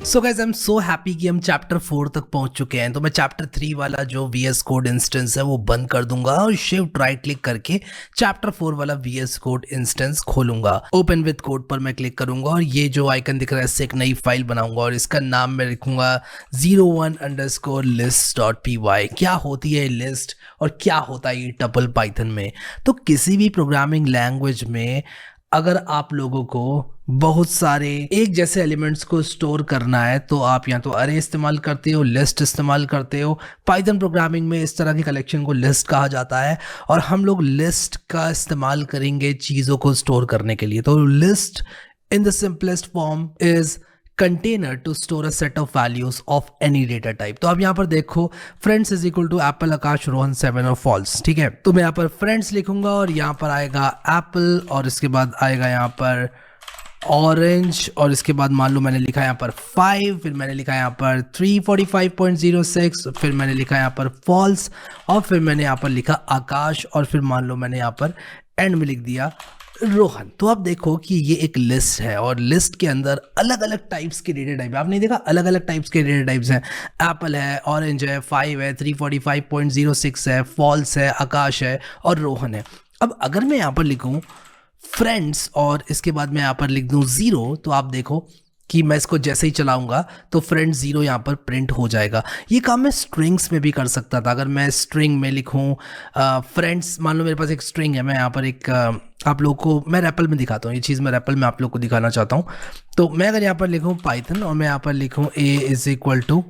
So guys I am so happy कि हम chapter 4 तक पहुंच चुके हैं। तो मैं चैप्टर 3 वाला जो VS कोड इंस्टेंस है वो बंद कर दूंगा और शिफ्ट राइट क्लिक करके चैप्टर 4 वाला VS कोड इंस्टेंस खोलूंगा। ओपन विद कोड पर मैं क्लिक करूंगा और ये जो आइकन दिख रहा है इससे एक नई फाइल बनाऊंगा और इसका नाम मैं लिखूंगा 01_list.py। क्या होती है लिस्ट और क्या होता है ये टपल पाइथन में? तो किसी भी प्रोग्रामिंग लैंग्वेज में अगर आप लोगों को बहुत सारे एक जैसे एलिमेंट्स को स्टोर करना है तो आप या तो अरे इस्तेमाल करते हो, लिस्ट इस्तेमाल करते हो। पाइथन प्रोग्रामिंग में इस तरह की कलेक्शन को लिस्ट कहा जाता है और हम लोग लिस्ट का इस्तेमाल करेंगे चीज़ों को स्टोर करने के लिए। तो list in the simplest form is container to store a set of values of any data type. तो अब यहाँ पर देखो friends is equal to apple, Akash, Rohan, 7 और फॉल्स। ठीक है, तो मैं यहाँ पर फ्रेंड्स लिखूंगा और यहाँ पर आएगा एप्पल और इसके बाद आएगा यहाँ पर ऑरेंज और इसके बाद मान लो मैंने लिखा यहाँ पर 5, फिर मैंने लिखा यहाँ पर 345.06, फिर मैंने लिखा यहाँ पर फॉल्स और फिर मैंने यहाँ पर लिखा आकाश और फिर मान लो मैंने यहाँ पर एंड में लिख दिया रोहन। तो आप देखो कि ये एक लिस्ट है और लिस्ट के अंदर अलग अलग टाइप्स के डेटा टाइप है। आपने देखा अलग अलग टाइप्स के डेटा टाइप्स हैं। एप्पल है, ऑरेंज है, 5 है, 345.06 है, फॉल्स है, आकाश है और रोहन है। अब अगर मैं यहाँ पर लिखूँ फ्रेंड्स और इसके बाद मैं यहाँ पर लिख दूँ 0, तो आप देखो कि मैं इसको जैसे ही चलाऊंगा तो फ्रेंड्स 0 यहाँ पर प्रिंट हो जाएगा। ये काम मैं स्ट्रिंग्स में भी कर सकता था। अगर मैं स्ट्रिंग में लिखूँ फ्रेंड्स, मान लो मेरे पास एक स्ट्रिंग है, मैं यहाँ पर एक आप लोग को मैं रैपल में दिखाता हूँ। ये चीज़ मैं रैपल में आप लोग को दिखाना चाहता हूँ। तो मैं अगर यहाँ पर लिखूँ पाइथन और मैं यहाँ पर लिखूँ a इज इक्वल टू,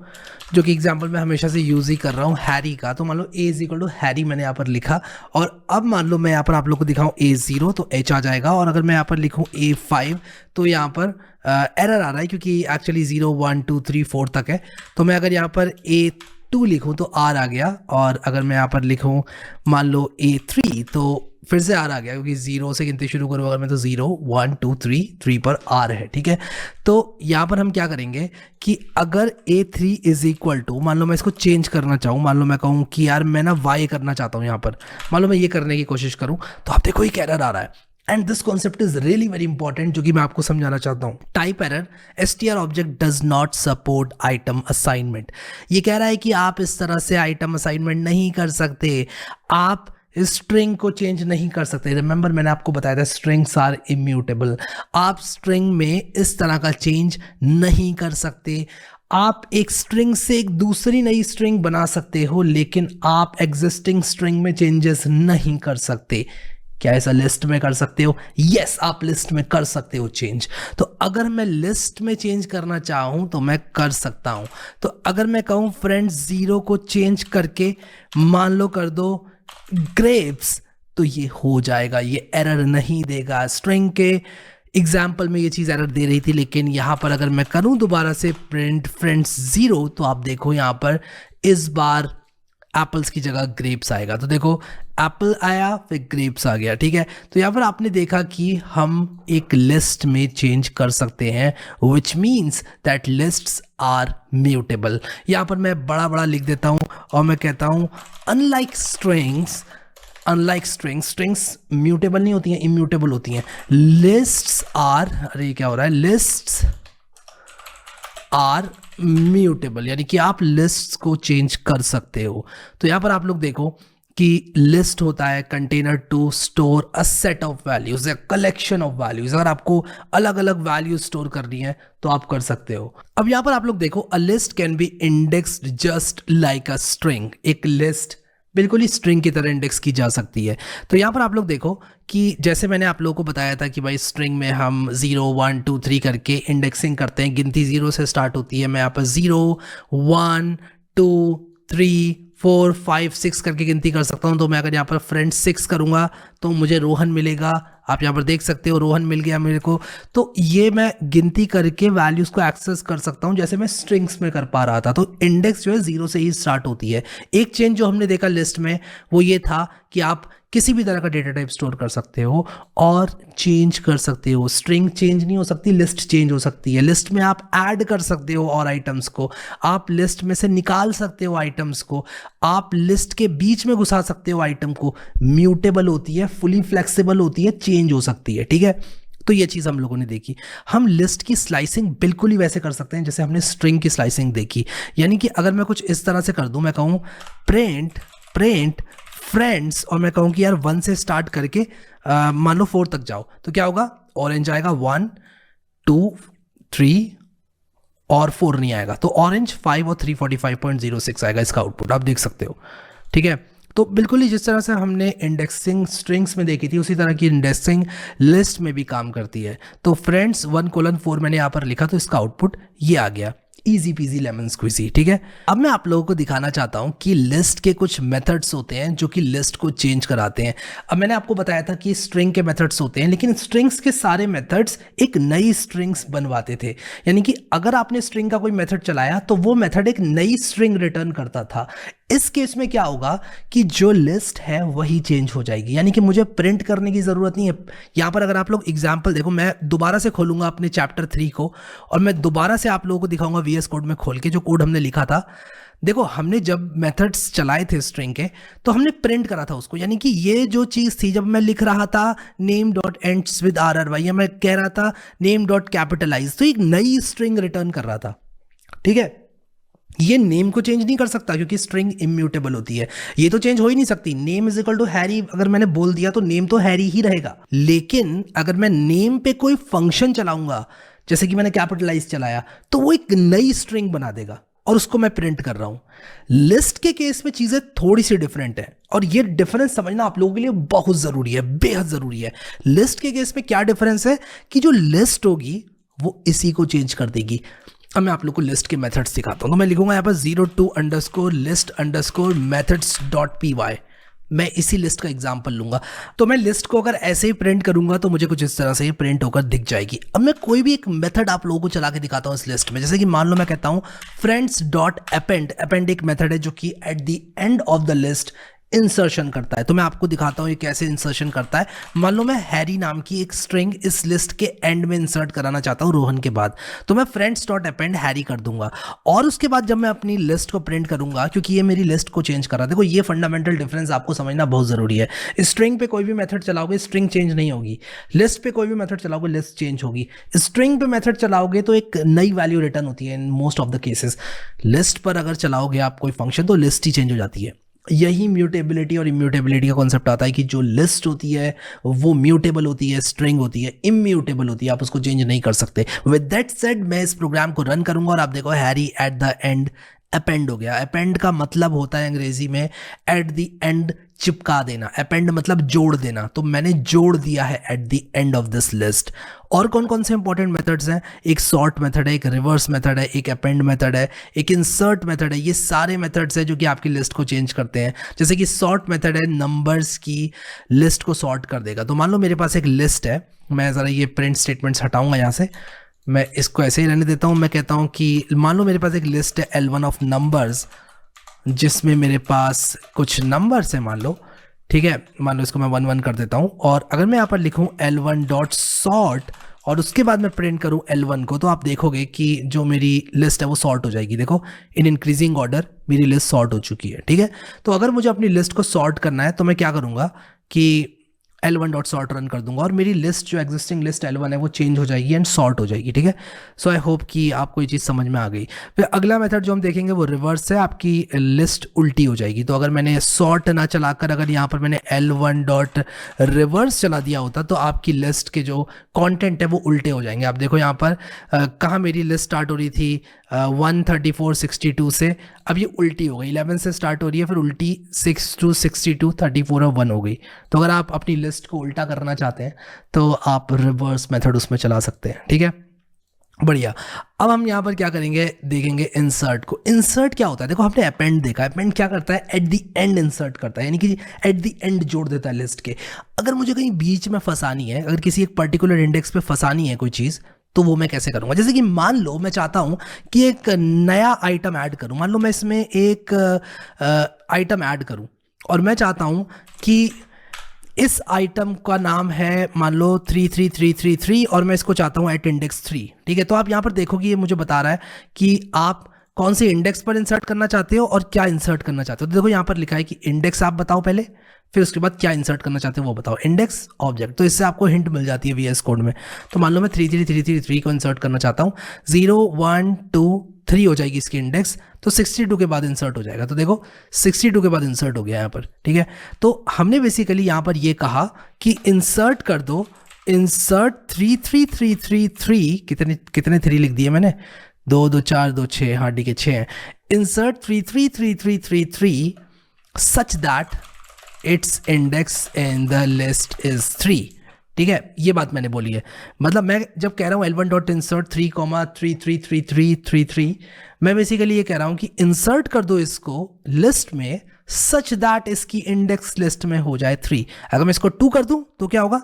जो कि एग्जाम्पल मैं हमेशा से यूज़ ही कर रहा हूँ, हैरी का, तो मान लो a is equal to Harry मैंने यहाँ पर लिखा और अब मान लो मैं यहाँ पर आप लोग को दिखाऊँ a0 तो h आ जाएगा और अगर मैं यहाँ पर लिखूँ a5 तो यहाँ पर एरर आ रहा है क्योंकि एक्चुअली 0 1 2 3 4 तक है। तो मैं अगर यहाँ पर a2 लिखूँ तो r आ गया और अगर मैं यहाँ पर लिखूँ मान लो a3 तो फिर से आर आ गया क्योंकि 0 से गिनती शुरू करूँ अगर मैं तो 0 1 2 3 पर आर है। ठीक है, तो यहाँ पर हम क्या करेंगे कि अगर a3 इज इक्वल टू, मान लो मैं इसको चेंज करना चाहूँ, मान लो मैं कहूँ कि यार मैं ना y करना चाहता हूँ, यहाँ पर मान लो मैं ये करने की कोशिश करूँ तो आप देखो एक एरर आ रहा है। And this concept is really very important जो कि मैं आपको समझाना चाहता हूँ। Type error, str object does not support item assignment. ये कह रहा है कि आप इस तरह से आइटम असाइनमेंट नहीं कर सकते, आप स्ट्रिंग को चेंज नहीं कर सकते। रिमेंबर मैंने आपको बताया था स्ट्रिंग्स आर इम्यूटेबल। आप स्ट्रिंग में इस तरह का चेंज नहीं कर सकते। आप एक स्ट्रिंग से एक दूसरी नई स्ट्रिंग बना सकते हो लेकिन आप एग्जिस्टिंग स्ट्रिंग में चेंजेस नहीं कर सकते। क्या ऐसा लिस्ट में कर सकते हो? यस, आप लिस्ट में कर सकते हो चेंज। तो अगर मैं लिस्ट में चेंज करना चाहूं तो मैं कर सकता हूं। तो अगर मैं कहूं फ्रेंड्स 0 को चेंज करके मान लो कर दो ग्रेप्स तो ये हो जाएगा, ये एरर नहीं देगा। स्ट्रिंग के एग्जाम्पल में ये चीज़ एरर दे रही थी लेकिन यहाँ पर अगर मैं करूँ दोबारा से प्रिंट फ्रेंड्स 0 तो आप देखो यहाँ पर इस बार एप्पल्स की जगह ग्रेप्स आएगा। तो देखो एप्पल आया फिर ग्रेप्स आ गया। ठीक है, तो यहाँ पर आपने देखा कि हम एक लिस्ट में चेंज कर सकते हैं which means that lists are mutable. यहाँ पर मैं बड़ा बड़ा लिख देता हूँ और मैं कहता हूँ अनलाइक स्ट्रिंग्स म्यूटेबल नहीं होती हैं, इम्यूटेबल होती हैं। लिस्ट्स आर, अरे क्या हो रहा है, लिस्ट्स आर म्यूटेबल, यानी कि आप लिस्ट्स को चेंज कर सकते हो। तो यहाँ पर आप लोग देखो कि लिस्ट होता है container to store a set of values, collection of values. अगर आपको अलग अलग वैल्यूज स्टोर करनी है तो आप कर सकते हो। अब यहाँ पर आप लोग देखो a list can be indexed just like a string. एक लिस्ट बिल्कुल ही स्ट्रिंग की तरह इंडेक्स की जा सकती है। तो यहाँ पर आप लोग देखो कि जैसे मैंने आप लोगों को बताया था कि भाई स्ट्रिंग में हम 0 1 2 3 करके इंडेक्सिंग करते हैं, गिनती 0 से स्टार्ट होती है। मैं यहाँ पर 0 1 2 3 4 5 6 करके गिनती कर सकता हूँ। तो मैं अगर यहाँ पर फ्रेंड 6 करूँगा तो मुझे रोहन मिलेगा। आप यहाँ पर देख सकते हो रोहन मिल गया मेरे को। तो ये मैं गिनती करके वैल्यूज़ को एक्सेस कर सकता हूँ जैसे मैं स्ट्रिंग्स में कर पा रहा था। तो इंडेक्स जो है 0 से ही स्टार्ट होती है। एक चेंज जो हमने देखा लिस्ट में वो ये था कि आप किसी भी तरह का डेटा टाइप स्टोर कर सकते हो और चेंज कर सकते हो। स्ट्रिंग चेंज नहीं हो सकती, लिस्ट चेंज हो सकती है। लिस्ट में आप ऐड कर सकते हो और आइटम्स को, आप लिस्ट में से निकाल सकते हो आइटम्स को, आप लिस्ट के बीच में घुसा सकते हो आइटम को। म्यूटेबल होती है, फुली फ्लेक्सिबल होती है, चेंज हो सकती है। ठीक है, तो ये चीज़ हम लोगों ने देखी। हम लिस्ट की स्लाइसिंग बिल्कुल ही वैसे कर सकते हैं जैसे हमने स्ट्रिंग की स्लाइसिंग देखी। यानी कि अगर मैं कुछ इस तरह से कर दूं, मैं कहूँ प्रिंट फ्रेंड्स, और मैं कहूँ कि यार 1 से स्टार्ट करके मान लो 4 तक जाओ, तो क्या होगा? ऑरेंज आएगा 1 2 3 और 4 नहीं आएगा, तो ऑरेंज 5 और 345.06 आएगा इसका आउटपुट, आप देख सकते हो। ठीक है, तो बिल्कुल ही जिस तरह से हमने इंडेक्सिंग स्ट्रिंग्स में देखी थी उसी तरह की इंडेक्सिंग लिस्ट में भी काम करती है। तो फ्रेंड्स 1:4 मैंने यहाँ पर लिखा, तो इसका आउटपुट ये आ गया, इजी पीजी लेमन स्क्विजी। ठीक है, अब मैं आप लोगों को दिखाना चाहता हूं कि लिस्ट के कुछ मेथड्स होते हैं जो कि लिस्ट को चेंज कराते हैं। अब मैंने आपको बताया था कि स्ट्रिंग के मेथड्स होते हैं, लेकिन स्ट्रिंग्स के सारे मेथड्स एक नई स्ट्रिंग्स बनवाते थे। यानी कि अगर आपने स्ट्रिंग का कोई मेथड चलाया तो वो मेथड एक नई स्ट्रिंग रिटर्न करता था। इस केस में क्या होगा कि जो लिस्ट है वही चेंज हो जाएगी, यानी कि मुझे प्रिंट करने की ज़रूरत नहीं है। यहाँ पर अगर आप लोग एग्जाम्पल देखो, मैं दोबारा से खोलूंगा अपने चैप्टर 3 को और मैं दोबारा से आप लोगों को दिखाऊंगा VS कोड में खोल के जो कोड हमने लिखा था। देखो, हमने जब मेथड्स चलाए थे स्ट्रिंग के तो हमने प्रिंट करा था उसको, यानी कि ये जो चीज़ थी, जब मैं लिख रहा था name dot ends with RRY या मैं कह रहा था नेम डॉट कैपिटलाइज, तो एक नई स्ट्रिंग रिटर्न कर रहा था। ठीक है, ये नेम को चेंज नहीं कर सकता क्योंकि स्ट्रिंग इम्यूटेबल होती है, ये तो चेंज हो ही नहीं सकती। Name is equal to Harry अगर मैंने बोल दिया तो नेम तो हैरी ही रहेगा। लेकिन अगर मैं नेम पे कोई फंक्शन चलाऊंगा, जैसे कि मैंने कैपिटलाइज चलाया, तो वो एक नई स्ट्रिंग बना देगा और उसको मैं प्रिंट कर रहा हूं। लिस्ट के केस में चीजें थोड़ी सी डिफरेंट है और ये डिफरेंस समझना आप लोगों के लिए बहुत जरूरी है, बेहद जरूरी है। लिस्ट के केस में क्या डिफरेंस है कि जो लिस्ट होगी वो इसी को चेंज कर देगी। अब मैं आप लोग को लिस्ट के मेथड्स दिखाता हूं, तो मैं लिखूंगा यहाँ पर 02_list_methods.py। मैं इसी लिस्ट का एग्जांपल लूंगा, तो मैं लिस्ट को अगर ऐसे ही प्रिंट करूंगा तो मुझे कुछ इस तरह से ही प्रिंट होकर दिख जाएगी। अब मैं कोई भी एक मेथड आप लोगों को चला के दिखाता हूं इस लिस्ट में, जैसे कि मान लो मैं कहता हूं friends.append एक मेथड है जो कि at the end of the list insertion करता है। तो मैं आपको दिखाता हूं ये कैसे इंसर्शन करता है। मान लो मैं हैरी नाम की एक स्ट्रिंग इस लिस्ट के एंड में इंसर्ट कराना चाहता हूं रोहन के बाद, तो मैं friends.append हैरी कर दूंगा और उसके बाद जब मैं अपनी लिस्ट को प्रिंट करूंगा, क्योंकि ये मेरी लिस्ट को चेंज कर रहा है। देखो, ये फंडामेंटल डिफरेंस आपको समझना बहुत जरूरी है। स्ट्रिंग पे कोई भी मेथड चलाओगे स्ट्रिंग चेंज नहीं होगी, लिस्ट पे कोई भी मेथड चलाओगे लिस्ट चेंज होगी। स्ट्रिंग पे मेथड चलाओगे तो एक नई वैल्यू रिटर्न होती है in most of the cases. List पर अगर चलाओगे आप कोई फंक्शन तो लिस्ट ही चेंज हो जाती है। यही म्यूटेबिलिटी और इम्यूटेबिलिटी का कॉन्सेप्ट आता है कि जो लिस्ट होती है वो म्यूटेबल होती है, स्ट्रिंग होती है इम्यूटेबल होती है, आप उसको चेंज नहीं कर सकते। विद दैट सेड मैं इस प्रोग्राम को रन करूंगा और आप देखो Harry at the end append हो गया। अपेंड का मतलब होता है अंग्रेजी में एट द एंड चिपका देना, अपेंड मतलब जोड़ देना, तो मैंने जोड़ दिया है at the end of this list. और कौन कौन से इंपॉर्टेंट मेथड्स हैं? एक सॉर्ट मेथड है, एक रिवर्स मेथड है, एक अपेंड मेथड है, एक इंसर्ट मेथड है। ये सारे मेथड्स हैं जो कि आपकी लिस्ट को चेंज करते हैं। जैसे कि सॉर्ट मेथड है, नंबर्स की लिस्ट को सॉर्ट कर देगा। तो मान लो मेरे पास एक लिस्ट है, मैं ज़रा ये प्रिंट स्टेटमेंट्स हटाऊंगा यहाँ से, मैं इसको ऐसे ही रहने देता हूँ। मैं कहता हूँ कि मान लो मेरे पास एक लिस्ट है L1 ऑफ नंबर्स, जिसमें मेरे पास कुछ नंबर्स है मान लो, ठीक है, मान लो इसको मैं 1 1 कर देता हूँ। और अगर मैं यहाँ पर लिखूँ L1.sort और उसके बाद मैं प्रिंट करूँ L1 को, तो आप देखोगे कि जो मेरी लिस्ट है वो सॉर्ट हो जाएगी। देखो, इन इंक्रीजिंग ऑर्डर मेरी लिस्ट सॉर्ट हो चुकी है। ठीक है, तो अगर मुझे अपनी लिस्ट को सॉर्ट करना है तो मैं क्या करूँगा कि L1.sort रन कर दूंगा और मेरी लिस्ट जो एग्जिस्टिंग लिस्ट L1 है वो चेंज हो जाएगी एंड सॉर्ट हो जाएगी। ठीक है, सो आई होप कि आपको ये चीज़ समझ में आ गई। फिर अगला मेथड जो हम देखेंगे वो रिवर्स है, आपकी लिस्ट उल्टी हो जाएगी। तो अगर मैंने सॉर्ट ना चलाकर अगर यहाँ पर मैंने L1.reverse चला दिया होता तो आपकी लिस्ट के जो कंटेंट है वो उल्टे हो जाएंगे। आप देखो यहाँ पर कहाँ मेरी लिस्ट स्टार्ट हो रही थी 13462 से, अब ये उल्टी हो गई, 11 से स्टार्ट हो रही है, फिर उल्टी 6262 34 और 1 हो गई। तो अगर आप अपनी लिस्ट को उल्टा करना चाहते हैं तो आप रिवर्स मेथड उसमें चला सकते हैं। ठीक है, बढ़िया। अब हम यहाँ पर क्या करेंगे, देखेंगे इंसर्ट को। इंसर्ट क्या होता है? देखो, हमने अपेंड देखा, अपेंड क्या करता है? एट द एंड इंसर्ट करता है, यानी कि एट द एंड जोड़ देता है लिस्ट के। अगर मुझे कहीं बीच में फंसानी है, अगर किसी एक पर्टिकुलर इंडेक्स पे फंसानी है कोई चीज़, तो वो मैं कैसे करूंगा? जैसे कि मान लो मैं चाहता हूं कि एक नया आइटम ऐड करूं, मान लो मैं इसमें एक आइटम ऐड करूं और मैं चाहता हूं कि इस आइटम का नाम है मान लो 33333 और मैं इसको चाहता हूं एट इंडेक्स 3। ठीक है, तो आप यहां पर देखोगे ये मुझे बता रहा है कि आप कौन से इंडेक्स पर इंसर्ट करना चाहते हो और क्या इंसर्ट करना चाहते हो। तो देखो यहाँ पर लिखा है कि इंडेक्स आप बताओ पहले, फिर उसके बाद क्या इंसर्ट करना चाहते हैं वो बताओ, इंडेक्स ऑब्जेक्ट। तो इससे आपको हिंट मिल जाती है VS कोड में। तो मान लो मैं 33333 को इंसर्ट करना चाहता हूँ, 0 1 2 3 हो जाएगी इसकी इंडेक्स, तो 62 के बाद इंसर्ट हो जाएगा। तो देखो 62 के बाद इंसर्ट हो गया यहाँ पर, ठीक है। तो हमने बेसिकली यहाँ पर ये कहा कि इंसर्ट कर दो, इंसर्ट 33333, कितने 3 लिख दिए मैंने, 2 2 4 2 6, हाँ ठीक है 6 है। Insert 33333 such that it's index in the list is 3, ठीक है। ये बात मैंने बोली है, मतलब मैं जब कह रहा हूँ L1 डॉट इंसर्ट 3,333333, मैं बेसिकली ये कह रहा हूँ कि इंसर्ट कर दो इसको लिस्ट में सच दैट इसकी इंडेक्स लिस्ट में हो जाए 3। अगर मैं इसको 2 कर दूं तो क्या होगा,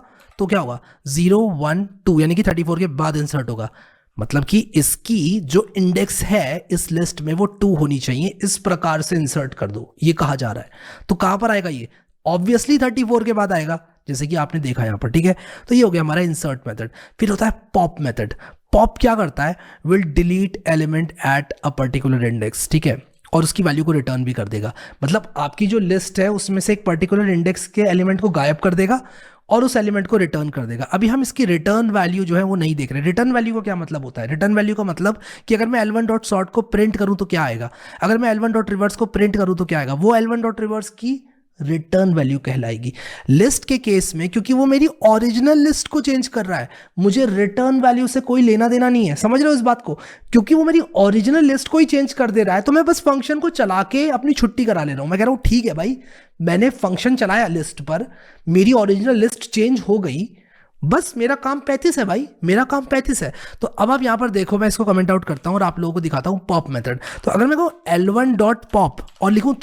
0 1 2, यानी कि 34 के बाद इंसर्ट होगा। मतलब कि इसकी जो इंडेक्स है इस लिस्ट में वो 2 होनी चाहिए, इस प्रकार से इंसर्ट कर दो, ये कहा जा रहा है। तो कहां पर आएगा ये, ऑब्वियसली 34 के बाद आएगा, जैसे कि आपने देखा यहां पर, ठीक है। तो ये हो गया हमारा इंसर्ट मेथड। फिर होता है पॉप मेथड। पॉप क्या करता है, will delete element at a particular index, ठीक है, और उसकी वैल्यू को रिटर्न भी कर देगा। मतलब आपकी जो लिस्ट है उसमें से एक पर्टिकुलर इंडेक्स के एलिमेंट को गायब कर देगा और उस एलिमेंट को रिटर्न कर देगा। अभी हम इसकी रिटर्न वैल्यू जो है वो नहीं देख रहे। रिटर्न वैल्यू का क्या मतलब होता है, रिटर्न वैल्यू का मतलब कि अगर मैं L1 डॉट सॉर्ट को प्रिंट करूं तो क्या आएगा, अगर मैं L1 डॉट रिवर्स को प्रिंट करूं तो क्या आएगा, वो L1 डॉट रिवर्स की रिटर्न वैल्यू कहलाएगी। लिस्ट के केस में क्योंकि वो मेरी ओरिजिनल लिस्ट को चेंज कर रहा है, मुझे रिटर्न वैल्यू से कोई लेना देना नहीं है, समझ रहे हो इस बात को। क्योंकि वो मेरी ओरिजिनल लिस्ट को ही चेंज कर दे रहा है, तो मैं बस फंक्शन को चला के अपनी छुट्टी करा ले रहा हूं। मैं कह रहा हूं ठीक है भाई, मैंने फंक्शन चलाया लिस्ट पर, मेरी ओरिजिनल लिस्ट चेंज हो गई, बस मेरा काम 35 है भाई, मेरा काम 35 है। तो अब आप यहां पर देखो, मैं इसको कमेंट आउट करता हूं और आप लोगों को दिखाता हूं पॉप मेथड। तो अगर मैं कहूं L1 डॉट पॉप और लिखूं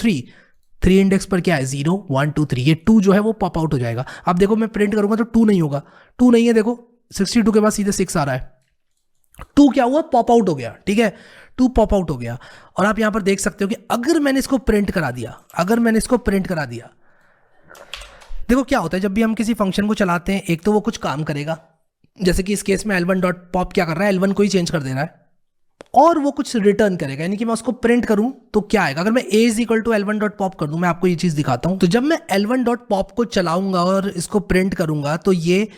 3 इंडेक्स पर क्या है, 0 1 2 3, ये 2 जो है वो पॉप आउट हो जाएगा। अब देखो मैं प्रिंट करूंगा तो 2 नहीं होगा, 2 नहीं है, देखो 62 के बाद सीधे 6 आ रहा है, 2 क्या हुआ, पॉप आउट हो गया, ठीक है, 2 पॉप आउट हो गया। और आप यहां पर देख सकते हो कि अगर मैंने इसको प्रिंट करा दिया, देखो क्या होता है जब भी हम किसी फंक्शन को चलाते हैं, एक तो वो कुछ काम करेगा, जैसे कि इस केस में L1 डॉट पॉप क्या कर रहा है, L1 को ही चेंज कर दे रहा है, और वो कुछ रिटर्न करेगा, यानी कि मैं उसको प्रिंट करूं तो क्या आएगा। अगर मैं a is equal to L1 dot pop कर दूं, मैं आपको ये चीज दिखाता हूं। तो जब मैं L1 डॉट पॉप को चलाऊंगा और इसको प्रिंट करूंगा तो ये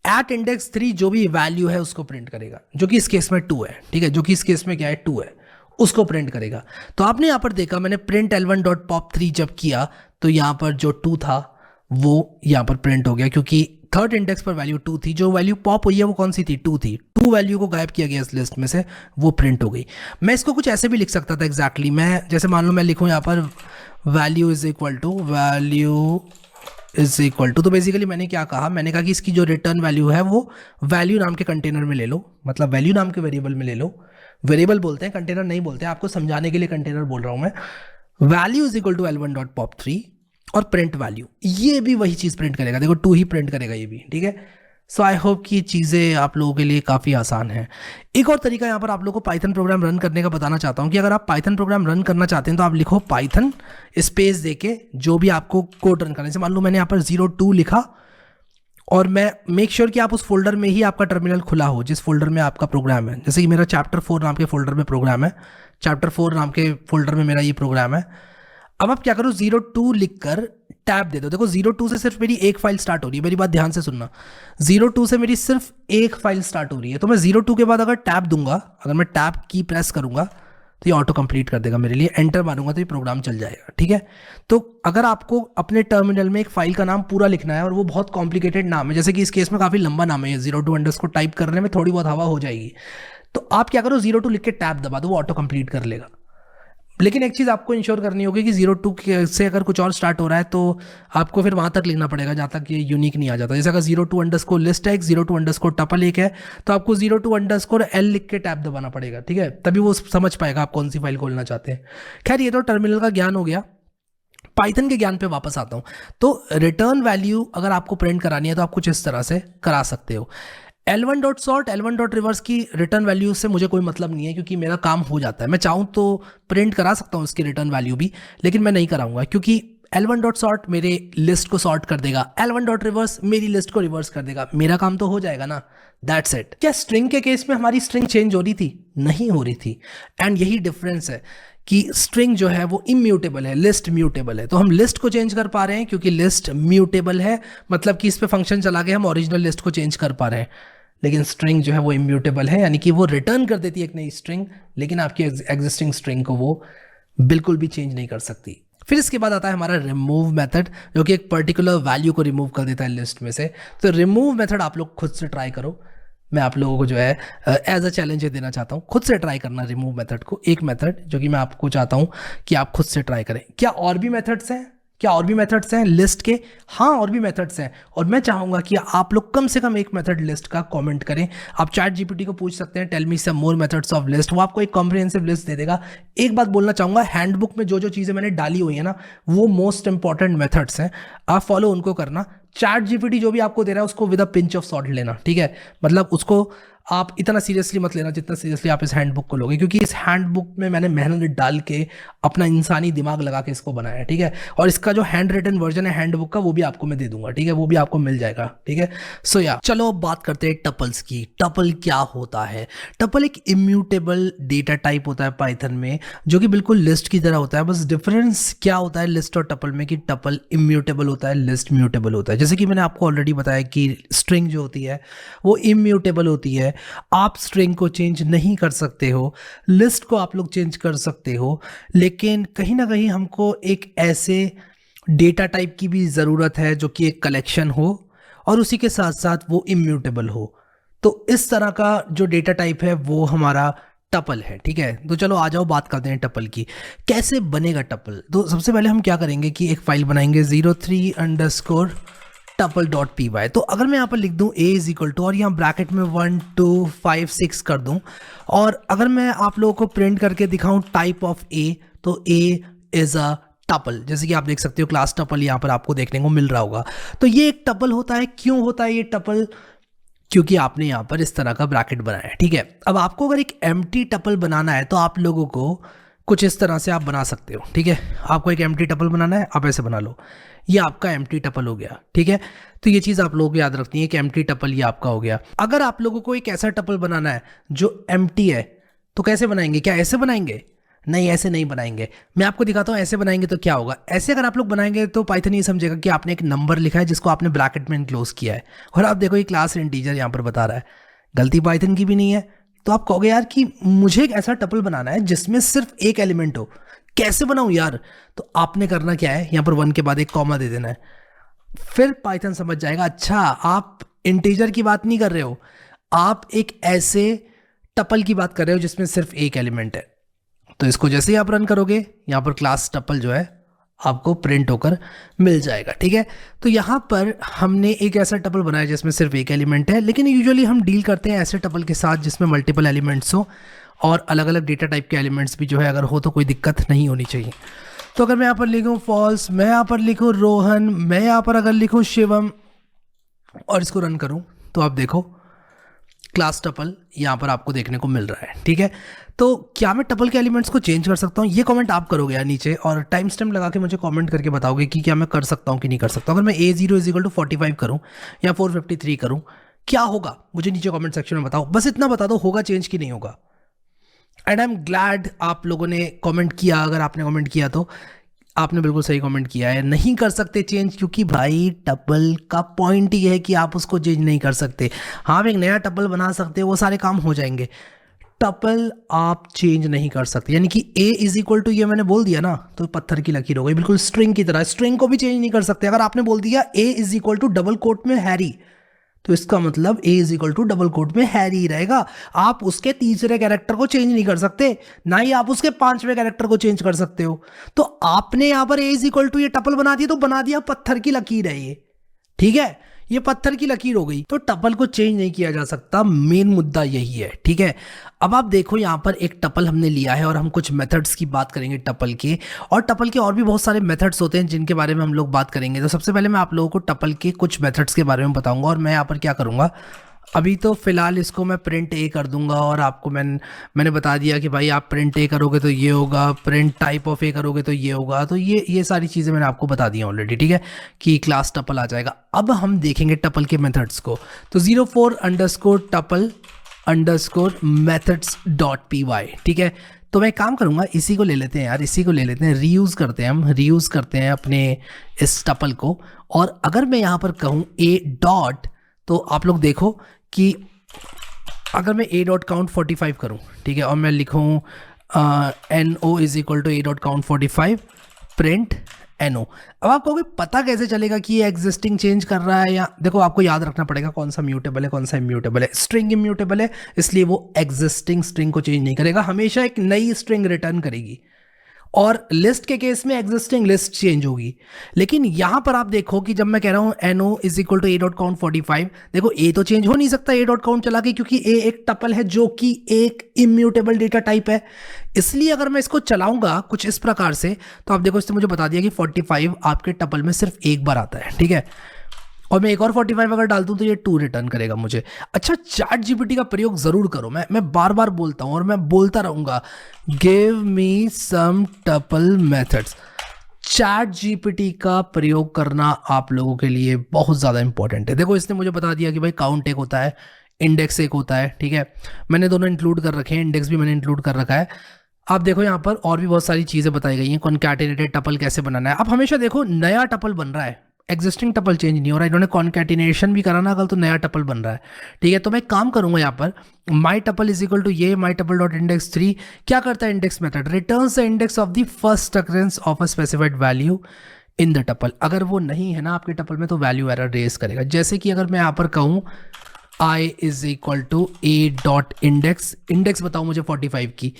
एट इंडेक्स 3 जो भी वैल्यू है उसको प्रिंट करेगा, जो कि इस केस में 2 है, ठीक है, जो कि इस केस में क्या है 2 है, उसको प्रिंट करेगा। तो आपने यहां पर देखा, मैंने प्रिंट L1 डॉट पॉप 3 जब किया तो यहां पर जो 2 था वो यहां पर प्रिंट हो गया, क्योंकि थर्ड इंडेक्स पर वैल्यू 2 थी, जो वैल्यू पॉप हुई है वो कौन सी थी, 2 थी। 2 वैल्यू को गायब किया गया इस लिस्ट में से, वो प्रिंट हो गई। मैं इसको कुछ ऐसे भी लिख सकता था एग्जैक्टली, मैं जैसे मान लो मैं लिखूं यहाँ पर वैल्यू इज इक्वल टू, तो बेसिकली मैंने क्या कहा, मैंने कहा कि इसकी जो रिटर्न वैल्यू है वो वैल्यू नाम के कंटेनर में ले लो, मतलब वैल्यू नाम के वेरिएबल में ले लो। वेरिएबल बोलते हैं, कंटेनर नहीं बोलते हैं, आपको समझाने के लिए कंटेनर बोल रहा हूं मैं। Value is equal to L1 dot pop 3 और प्रिंट वैल्यू, ये भी वही चीज प्रिंट करेगा, देखो 2 ही प्रिंट करेगा ये भी, ठीक है। सो आई होप कि चीज़ें आप लोगों के लिए काफ़ी आसान है। एक और तरीका यहाँ पर आप लोगों को पाइथन प्रोग्राम रन करने का बताना चाहता हूँ कि अगर आप पाइथन प्रोग्राम रन करना चाहते हैं तो आप लिखो पाइथन स्पेस देके जो भी आपको कोड रन करना है। मान लो मैंने यहाँ पर 02 लिखा और मैं मेक श्योर कि आप उस फोल्डर में ही आपका टर्मिनल खुला हो जिस फोल्डर में आपका प्रोग्राम है। जैसे कि मेरा चैप्टर 4 नाम के फोल्डर में प्रोग्राम है, चैप्टर 4 नाम के फोल्डर में मेरा ये प्रोग्राम है। अब आप क्या करो, 02 लिखकर टैब दे दो। देखो 02 से सिर्फ मेरी एक फाइल स्टार्ट हो रही है, मेरी बात ध्यान से सुनना, 02 से मेरी सिर्फ एक फाइल स्टार्ट हो रही है। तो मैं 02 के बाद अगर टैब दूंगा, अगर मैं टैब की प्रेस करूंगा तो ये ऑटो कंप्लीट कर देगा मेरे लिए, एंटर मारूंगा तो ये प्रोग्राम चल जाएगा, ठीक है। तो अगर आपको अपने टर्मिनल में एक फाइल का नाम पूरा लिखना है और वो बहुत कॉम्प्लिकेटेड नाम है, जैसे कि इस केस में काफ़ी लंबा नाम है, 02 अंडरस्कोर टाइप करने में थोड़ी बहुत हवा हो जाएगी, तो आप क्या करो 02 लिख के टैब दबा दो, वो ऑटो कंप्लीट कर लेगा। लेकिन एक चीज़ आपको इंश्योर करनी होगी कि 02 से अगर कुछ और स्टार्ट हो रहा है तो आपको फिर वहाँ तक लिखना पड़ेगा जहाँ तक ये यूनिक नहीं आ जाता। जैसे अगर 02 अंडरस्कोर लिस्ट है, 02 अंडरस्कोर टपल एक है, तो आपको 02 अंडरस्कोर L लिख के टैब दबाना पड़ेगा, ठीक है, तभी वो समझ पाएगा आप कौन सी फाइल खोलना चाहते हैं। खैर ये तो टर्मिनल का ज्ञान हो गया। पाइथन के ज्ञान पे वापस आता हूँ। तो रिटर्न वैल्यू अगर आपको प्रिंट करानी है तो आप कुछ इस तरह से करा सकते हो। L1 dot sort, L1 dot reverse की रिटर्न वैल्यू से मुझे कोई मतलब नहीं है क्योंकि मेरा काम हो जाता है। मैं चाहूँ तो प्रिंट करा सकता हूँ उसकी रिटर्न वैल्यू भी, लेकिन मैं नहीं कराऊंगा क्योंकि L1 डॉट सॉर्ट मेरे लिस्ट को सॉर्ट कर देगा, L1 डॉट रिवर्स मेरी लिस्ट को रिवर्स कर देगा, मेरा काम तो हो जाएगा ना, दैट्स इट। क्या स्ट्रिंग के केस में हमारी स्ट्रिंग चेंज हो रही थी? नहीं हो रही थी। एंड यही डिफरेंस है कि स्ट्रिंग जो है वो इम्यूटेबल है, लिस्ट म्यूटेबल है। तो हम लिस्ट को चेंज कर पा रहे हैं क्योंकि लिस्ट म्यूटेबल है, मतलब कि इस पे फंक्शन चला के हम ओरिजिनल लिस्ट को चेंज कर पा रहे हैं। लेकिन स्ट्रिंग जो है वो इम्यूटेबल है, यानी कि वो रिटर्न कर देती है एक नई स्ट्रिंग, लेकिन आपकी एग्जिस्टिंग स्ट्रिंग को वो बिल्कुल भी चेंज नहीं कर सकती। फिर इसके बाद आता है हमारा रिमूव मेथड, जो कि एक पर्टिकुलर वैल्यू को रिमूव कर देता है लिस्ट में से। तो रिमूव मेथड आप लोग खुद से ट्राई करो, मैं आप लोगों को जो है एज अ चैलेंज देना चाहता हूँ, खुद से ट्राई करना रिमूव मेथड को। एक मेथड जो कि मैं आपको चाहता हूँ कि आप खुद से ट्राई करें। क्या और भी मेथड्स हैं? क्या और भी मेथड्स हैं लिस्ट के? हाँ, और भी मेथड्स हैं, और मैं चाहूँगा कि आप लोग कम से कम एक मेथड लिस्ट का कमेंट करें। आप चैट जीपीटी को पूछ सकते हैं, tell me some more methods of list, वो आपको एक कॉम्प्रिहेंसिव लिस्ट दे देगा। एक बात बोलना चाहूँगा, हैंडबुक में जो जो चीज़ें मैंने डाली हुई है ना, वो मोस्ट इंपॉर्टेंट मेथड्स हैं, आप फॉलो उनको करना। चैट जीपीटी जो भी आपको दे रहा है उसको with a pinch of salt लेना, ठीक है? मतलब उसको आप इतना सीरियसली मत लेना जितना सीरियसली आप इस हैंडबुक को लोगे, क्योंकि इस हैंडबुक में मैंने मेहनत डाल के अपना इंसानी दिमाग लगा के इसको बनाया है, ठीक है? और इसका जो हैंड रिटन वर्जन है हैंडबुक का, वो भी आपको मैं दे दूंगा, ठीक है? वो भी आपको मिल जाएगा, ठीक है? सो या चलो अब बात करते हैं टपल्स की। टपल क्या होता है? टपल एक इम्यूटेबल डेटा टाइप होता है पाइथन में, जो कि बिल्कुल लिस्ट की तरह होता है। बस डिफरेंस क्या होता है लिस्ट और टपल में, कि टपल इम्यूटेबल होता है, लिस्ट म्यूटेबल होता है। जैसे कि मैंने आपको ऑलरेडी बताया कि स्ट्रिंग जो होती है वो इम्यूटेबल होती है, आप स्ट्रिंग को चेंज नहीं कर सकते हो, लिस्ट को आप लोग चेंज कर सकते हो, लेकिन कहीं ना कहीं हमको एक ऐसे डेटा टाइप की भी ज़रूरत है जो कि एक कलेक्शन हो और उसी के साथ साथ वो इम्यूटेबल हो। तो इस तरह का जो डेटा टाइप है वो हमारा टपल है, ठीक है? तो चलो आ जाओ बात करते हैं टपल की। कैसे बनेगा टपल? तो सबसे पहले हम क्या करेंगे कि एक फाइल बनाएंगे 03_tuple.py। तो अगर मैं यहाँ पर लिख दूँ a इज इक्वल टू, और यहाँ ब्रैकेट में 1 2 5 6 कर दूँ, और अगर मैं आप लोगों को प्रिंट करके दिखाऊँ टाइप ऑफ a, तो a इज अ टपल। जैसे कि आप देख सकते हो क्लास टपल यहाँ पर आपको देखने को मिल रहा होगा। तो ये एक टपल होता है। क्यों होता है ये टपल? क्योंकि आपने यहाँ पर इस तरह का ब्रैकेट बनाया है, ठीक है? अब आपको अगर एक एम्प्टी टपल बनाना है तो आप लोगों को कुछ इस तरह से आप बना सकते हो, ठीक है? आपको एक एम्प्टी टपल बनाना है, आप ऐसे बना लो, ये आपका एम्प्टी टपल हो गया, ठीक है? तो ये चीज़ आप लोगों को याद रखनी है कि एम्प्टी टपल ये आपका हो गया। अगर आप लोगों को एक ऐसा टपल बनाना है जो एम्प्टी है, तो कैसे बनाएंगे? क्या ऐसे बनाएंगे? नहीं, ऐसे नहीं बनाएंगे। मैं आपको दिखाता हूँ ऐसे बनाएंगे तो क्या होगा। ऐसे अगर आप लोग बनाएंगे तो पाइथन ये समझेगा कि आपने एक नंबर लिखा है जिसको आपने ब्रैकेट में इनक्लोज किया है, और आप देखो ये क्लास इंटीजर यहाँ पर बता रहा है, गलती पाइथन की भी नहीं है। तो आप कहोगे यार कि मुझे एक ऐसा टपल बनाना है जिसमें सिर्फ एक एलिमेंट हो, कैसे बनाऊं यार? तो आपने करना क्या है, यहाँ पर 1 के बाद एक कॉमा दे देना है। फिर पाइथन समझ जाएगा, अच्छा आप इंटीजर की बात नहीं कर रहे हो, आप एक ऐसे टपल की बात कर रहे हो जिसमें सिर्फ एक एलिमेंट है। तो इसको जैसे ही आप रन करोगे, यहाँ पर क्लास टपल जो है आपको प्रिंट होकर मिल जाएगा, ठीक है? तो यहाँ पर हमने एक ऐसा टपल बनाया जिसमें सिर्फ एक एलिमेंट है, लेकिन यूजुअली हम डील करते हैं ऐसे टपल के साथ जिसमें मल्टीपल एलिमेंट्स हो और अलग अलग डेटा टाइप के एलिमेंट्स भी जो है अगर हो तो कोई दिक्कत नहीं होनी चाहिए। तो अगर मैं यहाँ पर लिखूँ फॉल्स, मैं यहाँ पर लिखूँ रोहन, मैं यहाँ पर अगर लिखूँ शिवम और इसको रन करूँ, तो आप देखो क्लास टपल यहाँ पर आपको देखने को मिल रहा है, ठीक है? तो क्या मैं टपल के एलिमेंट्स को चेंज कर सकता हूँ? ये कमेंट आप करोगे यार नीचे, और टाइम स्टैम्प लगा के मुझे कमेंट करके बताओगे कि क्या मैं कर सकता हूँ कि नहीं कर सकता। अगर मैं a0 इज इक्वल टू 45 करूँ या 453 करूँ, क्या होगा? मुझे नीचे कमेंट सेक्शन में बताओ, बस इतना बता दो होगा चेंज कि नहीं होगा। एंड आई एम ग्लैड आप लोगों ने कमेंट किया। अगर आपने कमेंट किया तो आपने बिल्कुल सही कमेंट किया है। नहीं कर सकते चेंज, क्योंकि भाई टपल का पॉइंट ये है कि आप उसको चेंज नहीं कर सकते। हाँ, आप एक नया टपल बना सकते हो, वो सारे काम हो जाएंगे। टपल आप चेंज नहीं कर सकते, यानी कि a इज इक्वल टू, ये मैंने बोल दिया ना, तो पत्थर की लकीर हो गई, बिल्कुल स्ट्रिंग की तरह। स्ट्रिंग को भी चेंज नहीं कर सकते। अगर आपने बोल दिया a is equal to double quote में हैरी, तो इसका मतलब a is equal to double quote में हैरी ही रहेगा। आप उसके तीसरे कैरेक्टर को चेंज नहीं कर सकते, ना ही आप उसके 5वें कैरेक्टर को चेंज कर सकते हो। तो आपने यहाँ पर a इज इक्वल टू ये टपल बना दिया, तो बना दिया पत्थर की लकीर है ये, ठीक है? ये पत्थर की लकीर हो गई, तो टपल को चेंज नहीं किया जा सकता। मेन मुद्दा यही है, ठीक है? अब आप देखो यहाँ पर एक टपल हमने लिया है और हम कुछ मेथड्स की बात करेंगे टपल के, और टपल के और भी बहुत सारे मेथड्स होते हैं जिनके बारे में हम लोग बात करेंगे। तो सबसे पहले मैं आप लोगों को टपल के कुछ मेथड्स के बारे में बताऊंगा, और मैं यहाँ पर क्या करूँगा, अभी तो फिलहाल इसको मैं प्रिंट ए कर दूंगा, और आपको मैंने बता दिया कि भाई आप प्रिंट ए करोगे तो ये होगा, प्रिंट टाइप ऑफ ए करोगे तो ये होगा। तो ये सारी चीज़ें मैंने आपको बता दी ऑलरेडी, ठीक है? कि क्लास टपल आ जाएगा। अब हम देखेंगे टपल के मेथड्स को। तो 04_tuple_methods.py, ठीक है? तो मैं एक काम करूँगा, इसी को ले लेते हैं यार, इसी को ले लेते हैं, रीयूज़ करते हैं, हम रीयूज़ करते हैं अपने इस टपल को। और अगर मैं यहाँ पर कहूँ ए डॉट, तो आप लोग देखो कि अगर मैं ए डॉट काउंट 45 करूँ, ठीक है, और मैं लिखूँ N O is equal to A dot count 45 print N O. अब आप कहोगे पता कैसे चलेगा कि ये एग्जिस्टिंग चेंज कर रहा है, या देखो आपको याद रखना पड़ेगा कौन सा म्यूटेबल है कौन सा इम्यूटेबल है। स्ट्रिंग इम्यूटेबल है, इसलिए वो एग्जिस्टिंग स्ट्रिंग को चेंज नहीं करेगा, हमेशा एक नई स्ट्रिंग रिटर्न करेगी। और लिस्ट के केस में एग्जिस्टिंग लिस्ट चेंज होगी। लेकिन यहां पर आप देखो कि जब मैं कह रहा हूं N O is equal to A dot count 45, देखो ए तो चेंज हो नहीं सकता ए डॉट काउंट चला के, क्योंकि ए एक टपल है जो कि एक इम्यूटेबल डेटा टाइप है। इसलिए अगर मैं इसको चलाऊंगा कुछ इस प्रकार से, तो आप देखो इसने मुझे बता दिया कि 45 आपके टपल में सिर्फ एक बार आता है, ठीक है, और मैं एक और 45 अगर डाल दूं तो ये 2 रिटर्न करेगा मुझे। अच्छा, चैट जीपीटी का प्रयोग जरूर करो, मैं बार बार बोलता हूं और मैं बोलता रहूंगा, गिव मी सम टपल मेथड्स। चैट जीपीटी का प्रयोग करना आप लोगों के लिए बहुत ज़्यादा इंपॉर्टेंट है। देखो इसने मुझे बता दिया कि भाई काउंट एक होता है, इंडेक्स एक होता है, ठीक है, मैंने दोनों इंक्लूड कर रखे हैं, इंडेक्स भी मैंने इंक्लूड कर रखा है। आप देखो यहाँ पर और भी बहुत सारी चीज़ें बताई गई हैं, कॉन्कैटिनेटेड टपल कैसे बनाना है। अब हमेशा देखो नया टपल बन रहा है, एग्जिस्टिंग टपल चेंज नहीं हो रहा है, इन्होंने कॉन्कैटिनेशन भी करा ना कल, तो नया टपल बन रहा है, ठीक है। तो मैं काम करूंगा यहाँ पर माई टपल इज इक्वल टू ये माई टपल डॉट इंडेक्स 3 क्या करता है, index method returns the index of the first occurrence of a specified value in the tuple. अगर वो नहीं है ना आपके टपल में तो वैल्यू एरर रेज करेगा। जैसे कि अगर मैं यहाँ पर कहूँ I is equal to A dot index, index बताओ मुझे 45 की,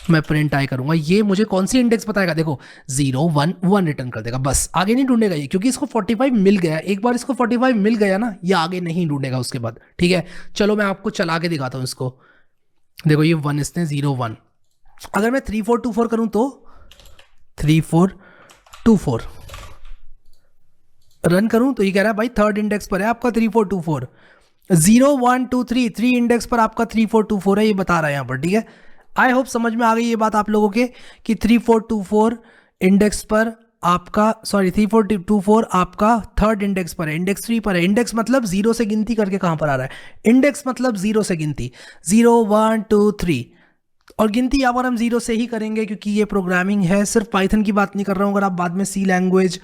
मैं प्रिंट आई करूंगा, ये मुझे कौन सी इंडेक्स बताएगा, देखो 0 1 1 रिटर्न कर देगा, बस आगे नहीं ढूंढेगा ये, क्योंकि इसको 45 मिल गया, एक बार इसको 45 मिल गया ना, ये आगे नहीं ढूंढेगा उसके बाद, ठीक है। चलो मैं आपको चला के दिखाता हूं इसको, देखो ये 1 इसने 0 1, अगर मैं 3 4 2 4 करूं तो 3 4 2 4 रन करूं तो ये कह रहा है भाई थर्ड इंडेक्स पर है आपका 3 4 2 4, 0 1 2 3 3 इंडेक्स पर आपका 3 4 2 4 है, ये बता रहा है यहाँ पर, ठीक है। आई होप समझ में आ गई ये बात आप लोगों के कि 3 4 2 4 इंडेक्स पर आपका, सॉरी 3 4 2 4 आपका थर्ड इंडेक्स पर है, इंडेक्स 3 पर है। इंडेक्स मतलब 0 से गिनती करके कहां पर आ रहा है, इंडेक्स मतलब 0 से गिनती, 0 1 2 3, और गिनती यहाँ पर हम 0 से ही करेंगे क्योंकि ये प्रोग्रामिंग है। सिर्फ पाइथन की बात नहीं कर रहा हूँ, अगर आप बाद में सी लैंग्वेज,